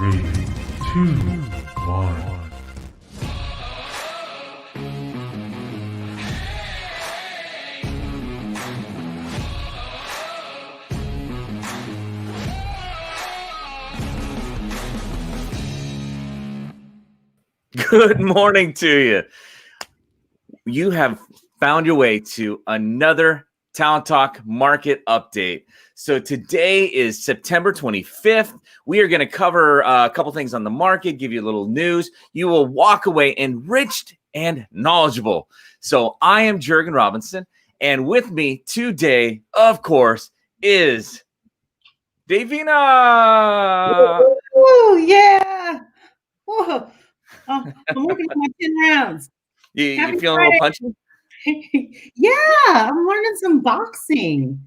Three, two, one. Good morning to you. You have found your way to another Talent Talk market update. So today is September 25th. We are going to cover a couple things on the market, give you a little news. You will walk away enriched and knowledgeable. So I am Jurgen Robinson, and with me today, of course, is Davina. Woo, yeah. Whoa. Oh, I'm working on my 10 rounds. You Happy feeling Friday. a little punchy? Yeah, I'm learning some boxing.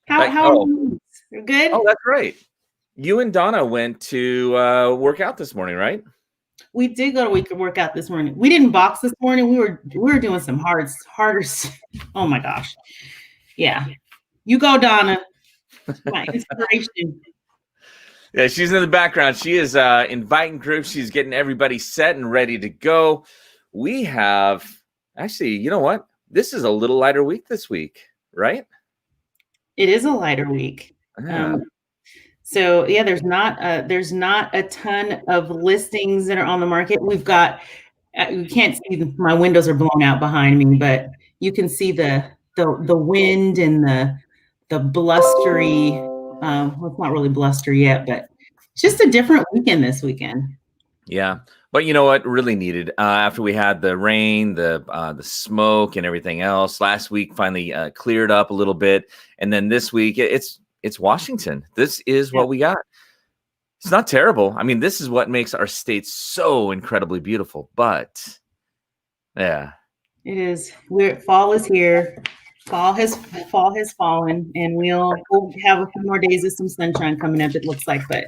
How are you? You're good? Oh, that's right. You and Donna went to work out this morning, right? We did go to weekend workout this morning. We didn't box this morning. We were doing some harder. Oh my gosh. Yeah. You go, Donna. My inspiration. Yeah, she's in the background. She is inviting groups. She's getting everybody set and ready to go. We have actually, you know what? This is a little lighter week this week, right? It is a lighter week. Yeah. So yeah, there's not a ton of listings that are on the market. We've got you can't see my windows are blown out behind me, but you can see the wind and the blustery. Well, it's not really blustery yet, but it's just a different weekend this weekend. Yeah, but you know what? Really needed after we had the rain, the smoke, and everything else. Last week finally cleared up a little bit, and then this week it's Washington. This is what we got. It's not terrible. I mean, this is what makes our state so incredibly beautiful. But yeah, it is. Fall is here. Fall has fallen, and we'll have a few more days of some sunshine coming up. It looks like, but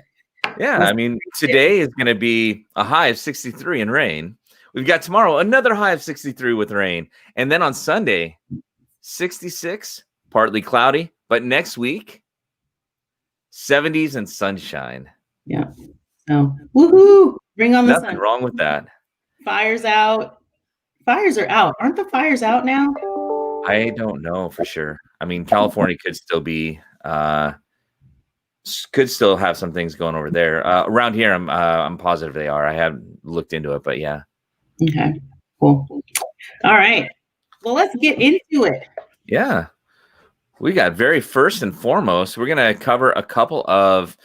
yeah. I mean, today is going to be a high of 63 and rain. We've got tomorrow another high of 63 with rain, and then on Sunday, 66, partly cloudy. But next week, 70s and sunshine. Yeah. So, woohoo! Bring on the sun. Nothing wrong with that. Fires out. Fires are out. Aren't the fires out now? I don't know for sure. I mean, California could still be, could still have some things going over there. Around here, I'm positive they are. I haven't looked into it, but yeah. Okay. Cool. All right. Well, let's get into it. Yeah. We got very first and foremost, we're going to cover a couple of,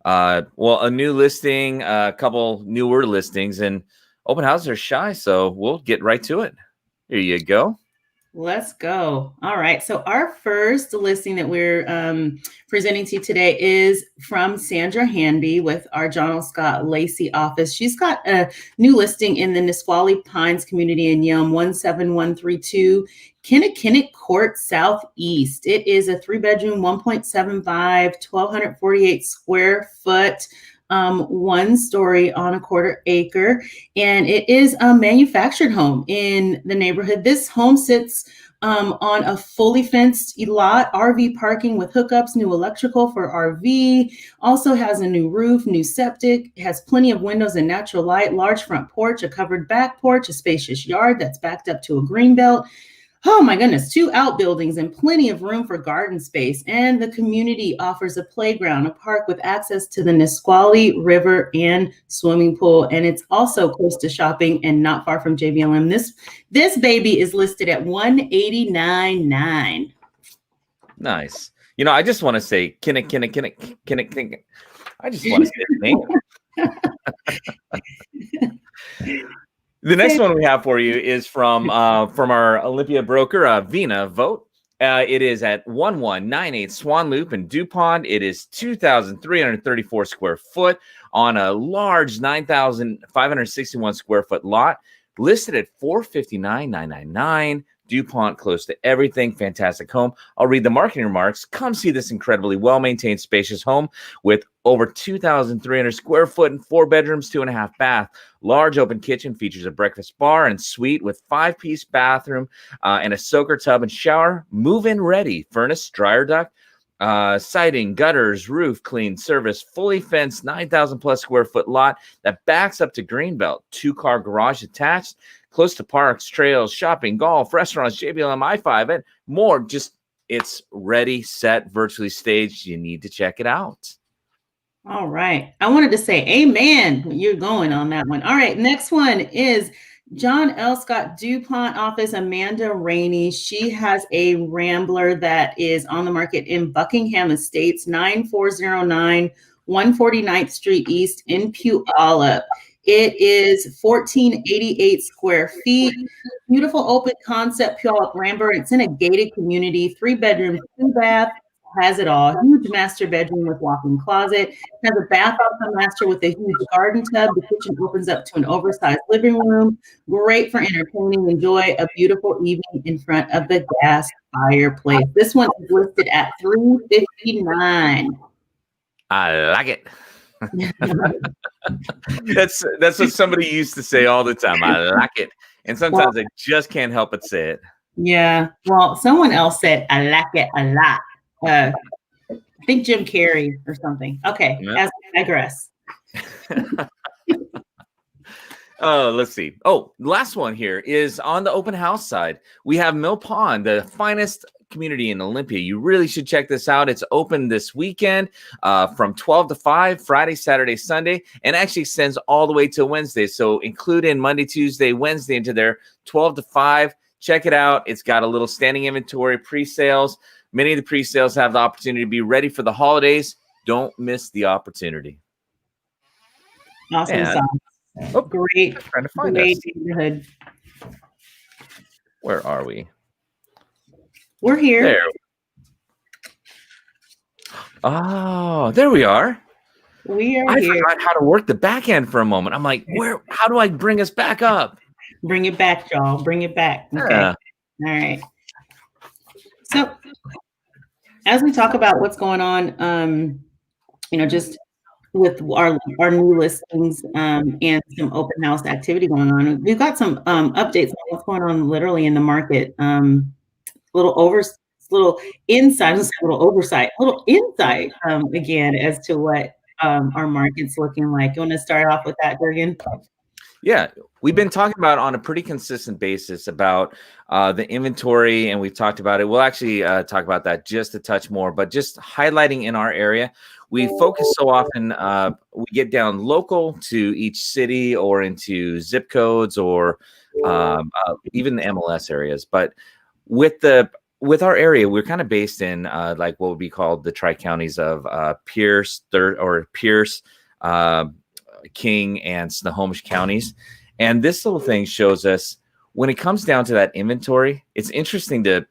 a new listing, a couple newer listings, and open houses are shy, so we'll get right to it. Here you go. Let's go. All right. So our first listing that we're presenting to you today is from Sandra Hanby with our John L. Scott Lacey office. She's got a new listing in the Nisqually Pines community in Yelm, 17132 Kinnikinnick Court Southeast. It is a 3-bedroom, 1.75, 1,248 square foot, 1 story on a 1/4 acre, and it is a manufactured home in the neighborhood. This home sits on a fully fenced lot, RV parking with hookups, new electrical for RV, also has a new roof, new septic, has plenty of windows and natural light, large front porch, a covered back porch, a spacious yard that's backed up to a green belt. Oh my goodness, 2 outbuildings and plenty of room for garden space. And the community offers a playground, a park with access to the Nisqually River and swimming pool. And it's also close to shopping and not far from JBLM. This baby is listed at $189,900. Nice. You know, I just want to say Kinnick. I just want to say the name. The next one we have for you is from our Olympia broker, Vina Vote. It is at 1198 Swan Loop in DuPont. It is 2,334 square foot on a large 9,561 square foot lot, listed at $459,999. DuPont, close to everything. Fantastic home. I'll read the marketing remarks. Come see this incredibly well-maintained, spacious home with over 2,300 square foot and 4 bedrooms, 2.5 bath. Large open kitchen, features a breakfast bar and suite with 5-piece bathroom and a soaker tub and shower. Move-in ready. Furnace, dryer duct, siding, gutters, roof clean, service, fully fenced, 9,000 plus square foot lot that backs up to Greenbelt. 2-car garage attached, close to parks, trails, shopping, golf, restaurants, JBLM, I-5, and more. Just it's ready, set, virtually staged. You need to check it out. All right. I wanted to say amen. You're going on that one. All right. Next one is John L. Scott DuPont office, Amanda Rainey. She has a Rambler that is on the market in Buckingham Estates, 9409 149th Street East in Puyallup. It is 1488 square feet. Beautiful open concept Puyallup Rambler. It's in a gated community, 3-bedroom, 2-bath. Has it all. Huge master bedroom with walk-in closet. Has a bath off the master with a huge garden tub. The kitchen opens up to an oversized living room. Great for entertaining. Enjoy a beautiful evening in front of the gas fireplace. This one is listed at $359. I like it. That's what somebody used to say all the time. I like it. And sometimes I just can't help but say it. Yeah. Well, someone else said, I like it a lot. I think Jim Carrey or something. Okay, as I digress. Oh, let's see. Oh, last one here is on the open house side. We have Mill Pond, the finest community in Olympia. You really should check this out. It's open this weekend from 12 to 5, Friday, Saturday, Sunday, and actually extends all the way to Wednesday. So include in Monday, Tuesday, Wednesday into there, 12 to 5. Check it out. It's got a little standing inventory, pre-sales. Many of the pre-sales have the opportunity to be ready for the holidays. Don't miss the opportunity. Awesome sauce. Oh, great. Trying to find great us. neighborhood. Where are we? We're here. There. Oh, there we are. We are I here. forgot how to work the back end for a moment. I'm like, how do I bring us back up? Bring it back, y'all. Bring it back. Okay. Yeah. All right. So as we talk about what's going on, just with our new listings and some open house activity going on, we've got some updates on what's going on literally in the market. Little insight again as to what our market's looking like. You want to start off with that, Durgan? Yeah, we've been talking about on a pretty consistent basis about the inventory, and we've talked about it. We'll actually talk about that just a touch more, but just highlighting in our area, we focus so often, we get down local to each city or into zip codes or even the MLS areas. But with our area, we're kind of based in like what would be called the tri-counties of Pierce, King, and Snohomish counties. And this little thing shows us when it comes down to that inventory, it's interesting to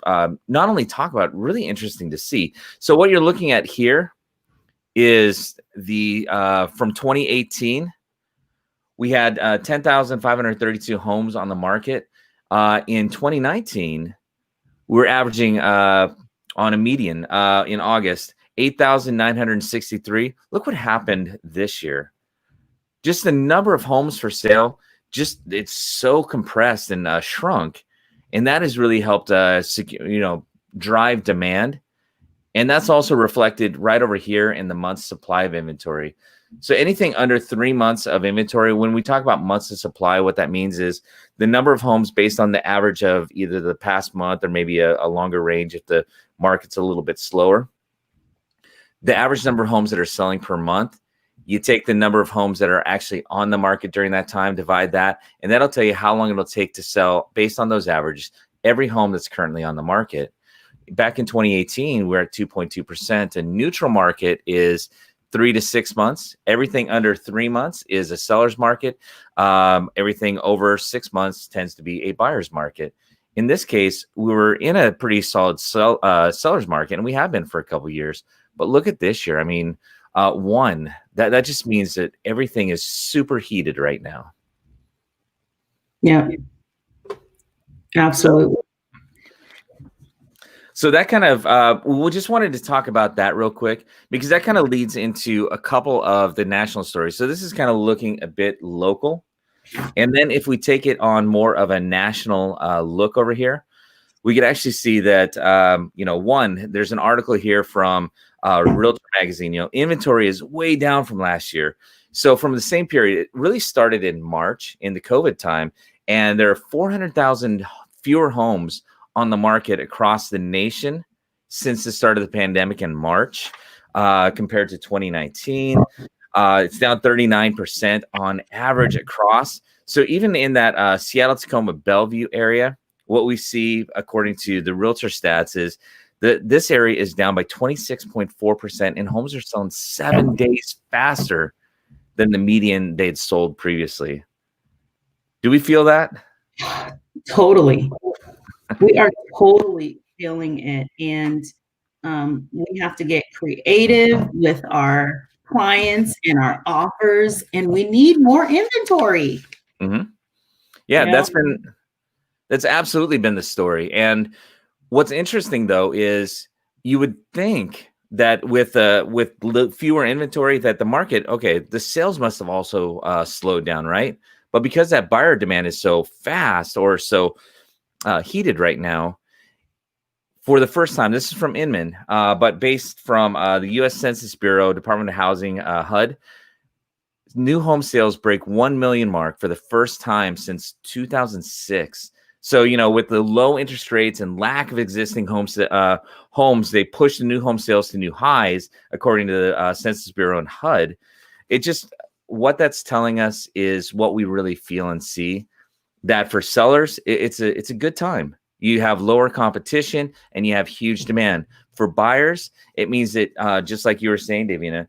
not only talk about, really interesting to see. So what you're looking at here is the from 2018, we had 10,532 homes on the market. In 2019, we're averaging on a median in August, 8,963. Look what happened this year. Just the number of homes for sale, it's so compressed and shrunk. And that has really helped, drive demand. And that's also reflected right over here in the month's supply of inventory. So anything under 3 months of inventory, when we talk about months of supply, what that means is the number of homes based on the average of either the past month or maybe a longer range if the market's a little bit slower. The average number of homes that are selling per month, you take the number of homes that are actually on the market during that time, divide that, and that'll tell you how long it'll take to sell based on those averages, every home that's currently on the market. Back in 2018, we're at 2.2%. A neutral market is 3 to 6 months. Everything under 3 months is a seller's market. Everything over 6 months tends to be a buyer's market. In this case, we were in a pretty solid seller's market, and we have been for a couple of years. But look at this year. I mean, that just means that everything is super heated right now. Yeah, absolutely. So that kind of, we just wanted to talk about that real quick because that kind of leads into a couple of the national stories. So this is kind of looking a bit local. And then if we take it on more of a national look over here, we could actually see that, there's an article here from Realtor Magazine. Inventory is way down from last year. So from the same period, it really started in March in the COVID time, and there are 400,000 fewer homes on the market across the nation since the start of the pandemic in March, compared to 2019. It's down 39% on average across. So even in that Seattle, Tacoma, Bellevue area, what we see, according to the realtor stats, is that this area is down by 26.4%, and homes are selling 7 days faster than the median they'd sold previously. Do we feel that? Totally. We are totally feeling it. And we have to get creative with our clients and our offers, and we need more inventory. Mm-hmm. Yeah, You know? that's absolutely been the story. And what's interesting, though, is you would think that with fewer inventory, that the market, the sales must have also slowed down, right? But because that buyer demand is so fast or so heated right now, for the first time, this is from Inman, but based from the U.S. Census Bureau, Department of Housing, HUD, new home sales break 1 million mark for the first time since 2006. So, with the low interest rates and lack of existing homes, they push the new home sales to new highs, according to the Census Bureau and HUD. What that's telling us is what we really feel and see, that for sellers, it's a good time. You have lower competition and you have huge demand. For buyers, it means that, just like you were saying, Davina,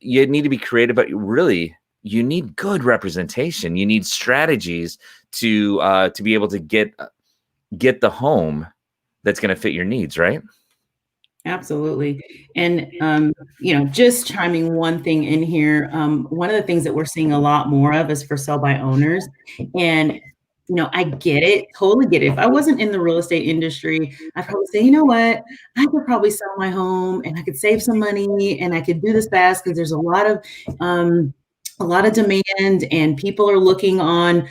you need to be creative, but really, you need good representation. You need strategies to be able to get the home that's going to fit your needs, right? Absolutely. And, just chiming one thing in here, one of the things that we're seeing a lot more of is for sell by owners. And, I get it, totally get it. If I wasn't in the real estate industry, I'd probably say, you know what, I could probably sell my home and I could save some money and I could do this fast because there's a lot of demand, and people are looking on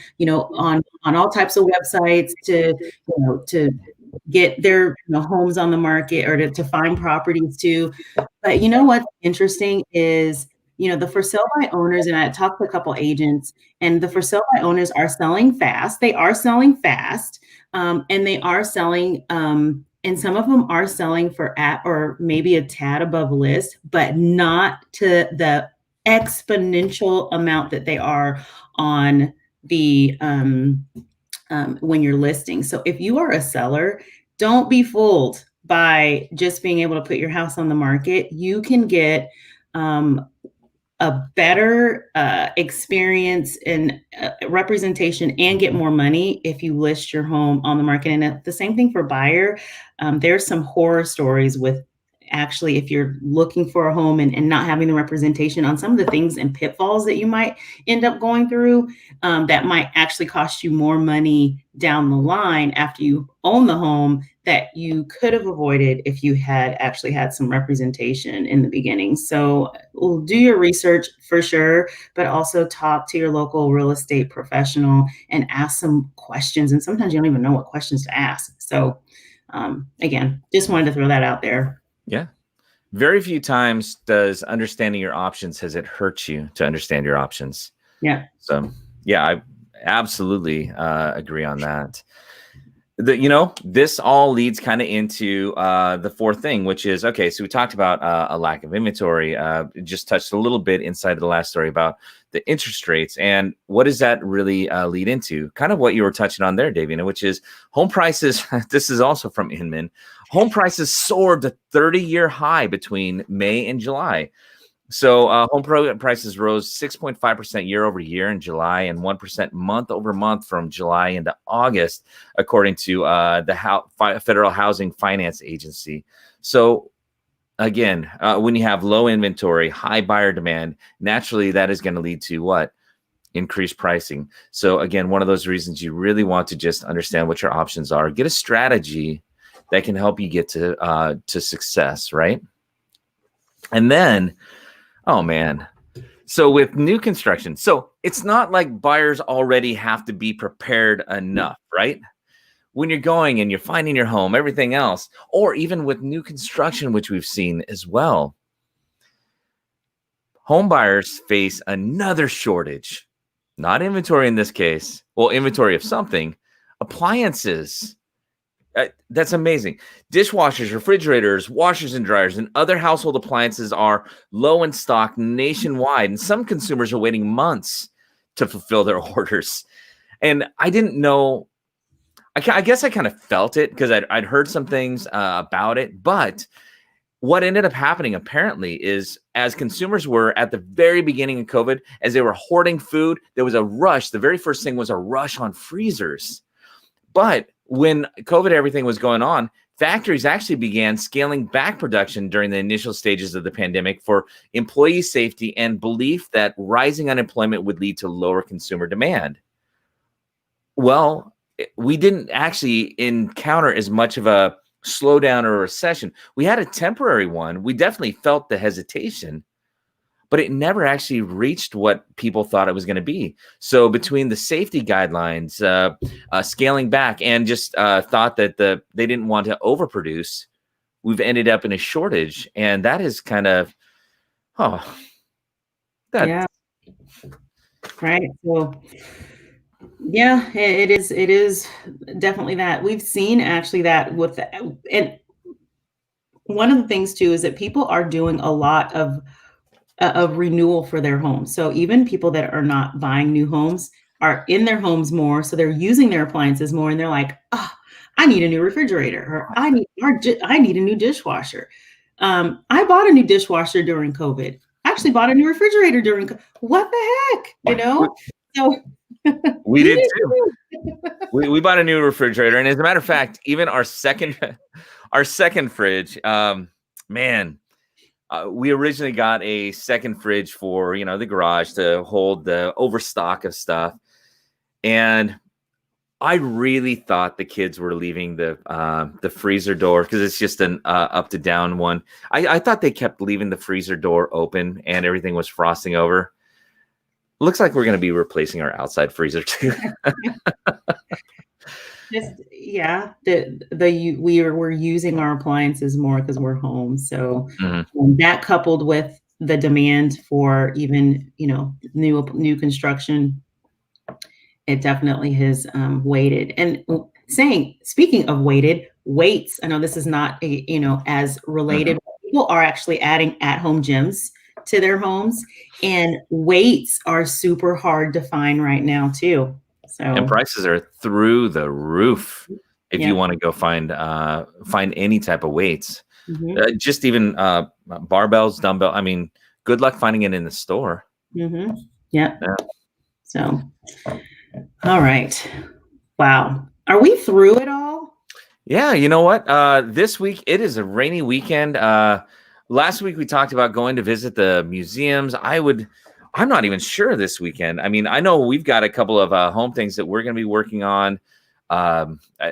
all types of websites to get their homes on the market, or to find properties too. But what's interesting is, the for sale by owners, and I talked to a couple agents, and the for sale by owners are selling fast. They are selling fast, and they are selling, and some of them are selling for at or maybe a tad above list, but not to the exponential amount that they are on the when you're listing. So if you are a seller, don't be fooled by just being able to put your house on the market. You can get a better experience and representation and get more money if you list your home on the market. And the same thing for buyer. There's some horror stories with, actually, if you're looking for a home and not having the representation on some of the things and pitfalls that you might end up going through, that might actually cost you more money down the line after you own the home, that you could have avoided if you had actually had some representation in the beginning. So do your research for sure, but also talk to your local real estate professional and ask some questions. And sometimes you don't even know what questions to ask. So again, just wanted to throw that out there. Yeah. Very few times does understanding your options, has it hurt you to understand your options? Yeah. So, yeah, I absolutely agree on that. This all leads kind of into the fourth thing, which is, so we talked about a lack of inventory, just touched a little bit inside of the last story about the interest rates. And what does that really lead into? Kind of what you were touching on there, Davina, which is home prices. This is also from Inman. Home prices soared to 30-year high between May and July. So home prices rose 6.5% year over year in July, and 1% month over month from July into August, according to the Federal Housing Finance Agency. So again, when you have low inventory, high buyer demand, naturally that is going to lead to what? Increased pricing. So again, one of those reasons you really want to just understand what your options are. Get a strategy that can help you get to success, right? And then, oh man. So with new construction, so it's not like buyers already have to be prepared enough, right? when you're going and you're finding your home, everything else, or even with new construction, which we've seen as well, home buyers face another shortage. Not inventory in this case. Well, inventory of something, appliances. That's amazing. Dishwashers, refrigerators, washers and dryers, and other household appliances are low in stock nationwide, and some consumers are waiting months to fulfill their orders. And I didn't know. I guess I kind of felt it because I'd heard some things about it, but what ended up happening apparently is as consumers were at the very beginning of COVID, as they were hoarding food, there was a rush. The very first thing was a rush on freezers. But when COVID, everything was going on, factories actually began scaling back production during the initial stages of the pandemic for employee safety and belief that rising unemployment would lead to lower consumer demand. Well, we didn't actually encounter as much of a slowdown or a recession. We had a temporary one. We definitely felt the hesitation, but it never actually reached what people thought it was going to be. So between the safety guidelines, scaling back, and just thought that they didn't want to overproduce, we've ended up in a shortage. And that is kind of, yeah, right. So yeah, it is definitely that. We've seen actually that with and one of the things too is that people are doing a lot of renewal for their homes. So even people that are not buying new homes are in their homes more, so they're using their appliances more, and they're like, "Oh, I need a new refrigerator, or I need a new dishwasher." I bought a new dishwasher during COVID. I actually bought a new refrigerator during. What the heck, you know? So we did too. We bought a new refrigerator, and as a matter of fact, even our second fridge, man. We originally got a second fridge for, the garage to hold the overstock of stuff. And I really thought the kids were leaving the freezer door, because it's just an up to down one. I thought they kept leaving the freezer door open and everything was frosting over. Looks like we're going to be replacing our outside freezer too. Yeah, we're using our appliances more because we're home. So that coupled with the demand for even new construction, it definitely has weighted. And speaking of weights, I know this is not as related. People are actually adding at-home gyms to their homes, and weights are super hard to find right now too. So, and prices are through the roof if you want to go find any type of weights. Just even barbells, dumbbell. I mean, good luck finding it in the store. Yeah. So, all right. Wow. Are we through it all? Yeah. You know what? This week, it is a rainy weekend. Last week, we talked about going to visit the museums. I'm not even sure this weekend. I mean, I know we've got a couple of home things that we're going to be working on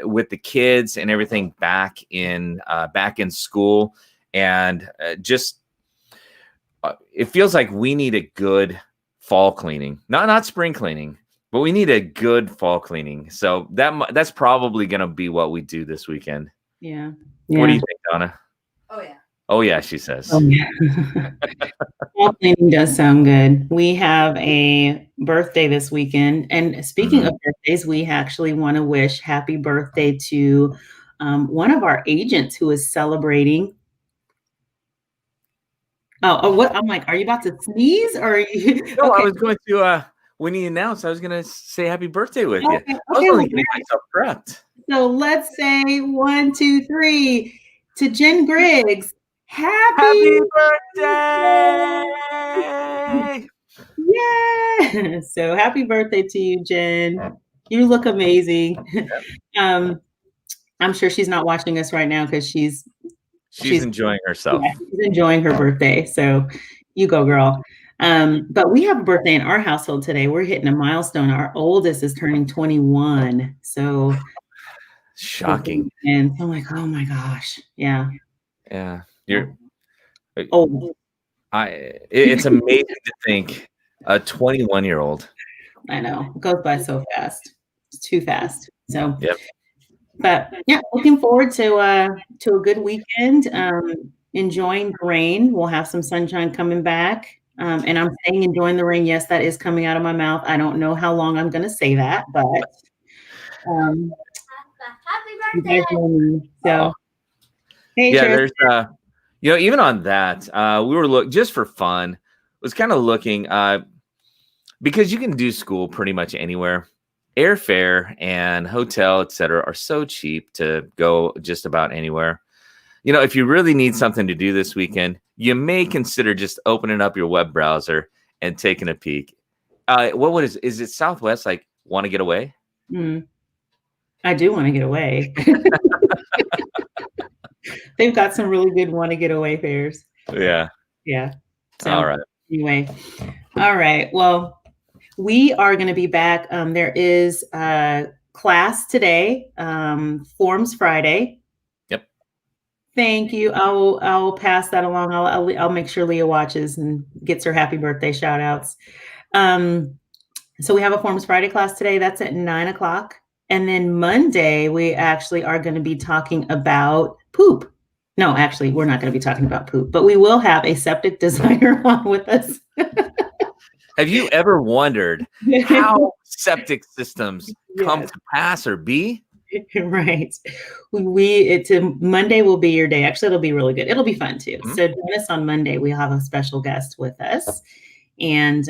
with the kids and everything back in school. And it feels like we need a good fall cleaning, not spring cleaning, but we need a good fall cleaning. So that's probably going to be what we do this weekend. Yeah. What do you think, Donna? Oh, yeah. Oh, yeah, she says. Oh, yeah. Fall cleaning does sound good. We have a birthday this weekend. And speaking of birthdays, we actually want to wish happy birthday to one of our agents who is celebrating. Oh, what? I'm like, are you about to sneeze? Or are you? No, Okay. I was going to, when he announced, I was going to say happy birthday with you. Okay. I was only getting myself prepped. So let's say 1, 2, 3 to Jen Griggs. Happy birthday! Yeah. So happy birthday to you, Jen. You look amazing. I'm sure she's not watching us right now because she's enjoying herself. Yeah, she's enjoying her birthday. So you go, girl. But we have a birthday in our household today. We're hitting a milestone. Our oldest is turning 21. So shocking. And I'm like, oh my gosh. Yeah. Yeah. You're old. It's amazing to think a 21-year-old. I know. It goes by so fast. It's too fast. So yep. But yeah, looking forward to a good weekend. Enjoying the rain. We'll have some sunshine coming back. And I'm saying enjoying the rain. Yes, that is coming out of my mouth. I don't know how long I'm going to say that, but um, you guys know me. Oh, So, hey, yeah, Tris. there's even on that, we were just for fun, was kind of looking because you can do school pretty much anywhere. Airfare and hotel, etc., are so cheap to go just about anywhere. If you really need something to do this weekend, you may consider just opening up your web browser and taking a peek. What is it Southwest like want to get away? I do want to get away. They've got some really good want to get away fares. Yeah. Yeah. So All right. anyway. All right. Well, we are going to be back. There is a class today, Forms Friday. Yep. Thank you. I'll pass that along. I'll make sure Leah watches and gets her happy birthday shout outs. So we have a Forms Friday class today. That's at 9:00. And then Monday, we actually are going to be talking about poop. No, actually, we're not going to be talking about poop, but we will have a septic designer on with us. Have you ever wondered how septic systems come to pass or be? Right. Monday will be your day. Actually, it'll be really good. It'll be fun too. Mm-hmm. So join us on Monday. We'll have a special guest with us. And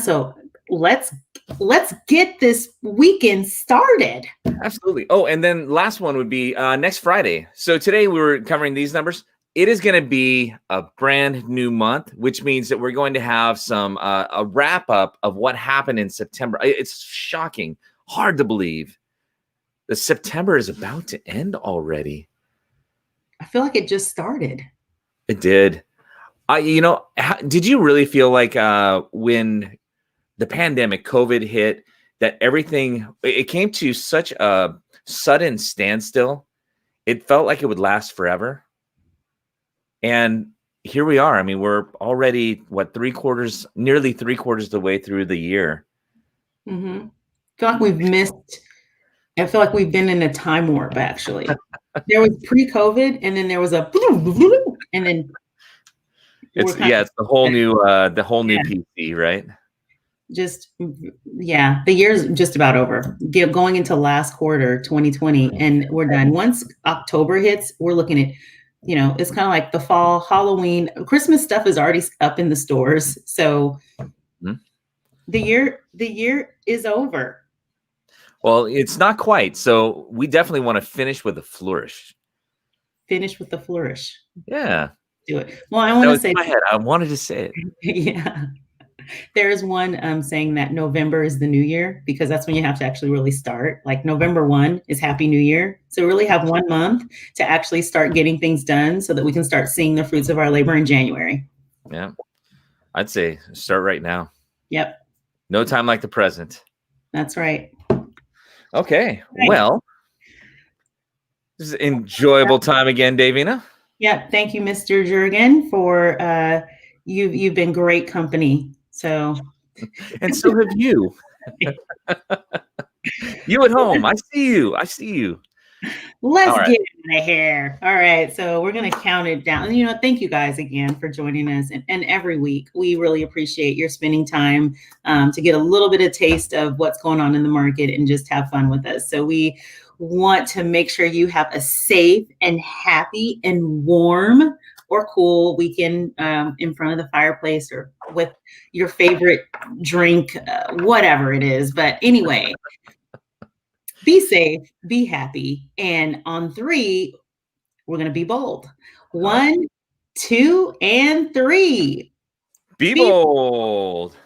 so let's get this weekend started. Absolutely. Oh, and then last one would be next Friday. So today we were covering these numbers. It is going to be a brand new month, which means that we're going to have some a wrap up of what happened in September. It's shocking, hard to believe that September is about to end already. I feel like it just started. It did. Did you really feel like when the pandemic, COVID hit, that everything, it came to such a sudden standstill? It felt like it would last forever. And here we are. I mean, we're already, nearly three quarters of the way through the year. Mm-hmm. I feel like we've been in a time warp, actually. There was pre-COVID, and then there was and then it's the whole new PC, right? The year's just about over. Going into last quarter 2020, and we're done. Once October hits, we're looking at, it's kind of like the fall, Halloween, Christmas stuff is already up in the stores. So the year is over. Well, it's not quite. So we definitely want to finish with a flourish. Finish with the flourish. Yeah. Do it. Well, I want to say, I wanted to say it. Yeah. There's one saying that November is the new year, because that's when you have to actually really start. Like November 1 is Happy New Year. So really have 1 month to actually start getting things done so that we can start seeing the fruits of our labor in January. Yeah. I'd say start right now. Yep. No time like the present. That's right. Okay. Right. Well, this is an enjoyable time again, Davina. Yeah. Thank you, Mr. Jurgen, for you've been great company. So, and so have you. You at home. I see you. Let's get in the hair. All right. So we're going to count it down. Thank you guys again for joining us. And every week, we really appreciate your spending time to get a little bit of taste of what's going on in the market and just have fun with us. So we want to make sure you have a safe and happy and warm or cool weekend in front of the fireplace or with your favorite drink, whatever it is. But anyway, be safe, be happy. And on 3, we're going to be bold. 1, 2, and 3. Be bold.